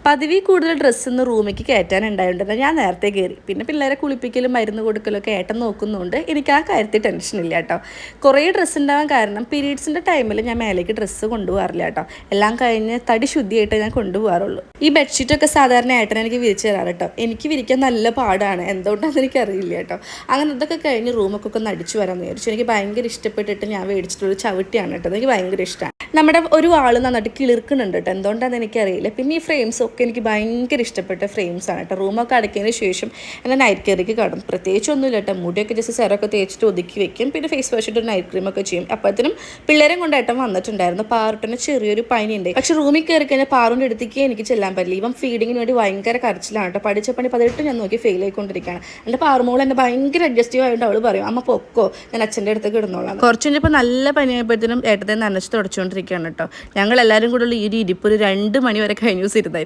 പതിവിൽ കൂടുതൽ ഡ്രസ്സൊന്ന് റൂമിലേക്ക് കയറ്റാനുണ്ടായിട്ടുണ്ടെന്ന് ഞാൻ നേരത്തെ കയറി. പിന്നെ പിള്ളേരെ കുളിപ്പിക്കലും മരുന്ന് കൊടുക്കലൊക്കെ ഏട്ടൻ നോക്കുന്നുണ്ട്. എനിക്ക് ആ കാര്യത്തിൽ ടെൻഷനില്ല കേട്ടോ. കുറേ ഡ്രസ്സ് ഉണ്ടാവാൻ കാരണം പീരീഡ്സിൻ്റെ ടൈമിൽ ഞാൻ മേലേക്ക് ഡ്രസ്സ് കൊണ്ടുപോകാറില്ല കേട്ടോ. എല്ലാം കഴിഞ്ഞ് തടി ശുദ്ധിയായിട്ട് ഞാൻ കൊണ്ടുപോകാറുള്ളൂ. ഈ ബെഡ്ഷീറ്റൊക്കെ സാധാരണ ഏട്ടൻ എനിക്ക് വിരിച്ച് തരാറ് കേട്ടോ. എനിക്ക് വിരിക്കാൻ നല്ല പാടാണ്, എന്തുകൊണ്ടാണെന്ന് എനിക്കറിയില്ല കേട്ടോ. അങ്ങനെ ഇതൊക്കെ കഴിഞ്ഞ് റൂമൊക്കെ ഒന്ന് അടിച്ചു വരാൻ വിചാരിച്ചു. എനിക്ക് ഭയങ്കര ഇഷ്ടപ്പെട്ടിട്ട് ഞാൻ മേടിച്ചിട്ടുള്ള ചവിട്ടിയാണ് കേട്ടോ. എനിക്ക് ഭയങ്കര ഇഷ്ടമാണ്. നമ്മുടെ ഒരു ആൾ നന്നായിട്ട് കിളിർക്കുന്നുണ്ട് കേട്ടോ, എന്തുകൊണ്ടാണെന്ന് എനിക്കറിയില്ല. പിന്നെ ഈ ഫ്രെയിംസ് ഒക്കെ എനിക്ക് ഭയങ്കര ഇഷ്ടപ്പെട്ട ഫ്രെയിംസാണ് കേട്ടോ. റൂമൊക്കെ അടയ്ക്കുന്നതിന് ശേഷം എന്നാൽ നൈറ്റ് കയറിക്ക് കടന്നു. പ്രത്യേകിച്ച് ഒന്നുമില്ല കേട്ടോ. മുടിയൊക്കെ ജസ്റ്റ് സെറൊക്കെ തേച്ചിട്ട് ഒതുക്കി വെക്കും. പിന്നെ ഫേസ് വാഷ് ഇട്ട് നൈറ്റ് ക്രീമൊക്കെ ചെയ്യും. അപ്പോഴത്തേനും പിള്ളേരെ കൊണ്ട് ഏട്ടൻ വന്നിട്ടുണ്ടായിരുന്നു. പാറുട്ടിന് ചെറിയൊരു പനിയുണ്ട്. പക്ഷെ റൂമിൽ കയറി കഴിഞ്ഞാൽ പാറുൻ്റെ അടുത്തേക്ക് എനിക്ക് ചെല്ലാൻ പറ്റില്ല. ഇവൻ ഫീഡിങ്ങിന് വേണ്ടി ഭയങ്കര കരച്ചിലാണ് കേട്ടോ. പഠിച്ച പണി 18 ഞാൻ നോക്കി ഫെയിൽ ആയിക്കൊണ്ടിരിക്കുകയാണ്. എൻ്റെ പാറുമോൾ എന്നെ ഭയങ്കര അഡ്ജസ്റ്റീവ് ആയിട്ട് അവൾ പറയും, അമ്മ പൊക്കോ, ഞാൻ അച്ഛൻ്റെ അടുത്തേക്ക് ഇടുന്നോളാം. കുറച്ച് കഴിഞ്ഞപ്പോൾ നല്ല പനിയായപ്പോഴത്തേനും ഏട്ടത്തെ നനച്ച് തുടച്ചുകൊണ്ടിരിക്കുകയാണ് കേട്ടോ. ഞങ്ങൾ എല്ലാവരും കൂടെ ഈ ഒരു ഇരിപ്പ് ഒരു 2 മണി വരെ കഴിഞ്ഞു ഇരുന്നായിരുന്നു.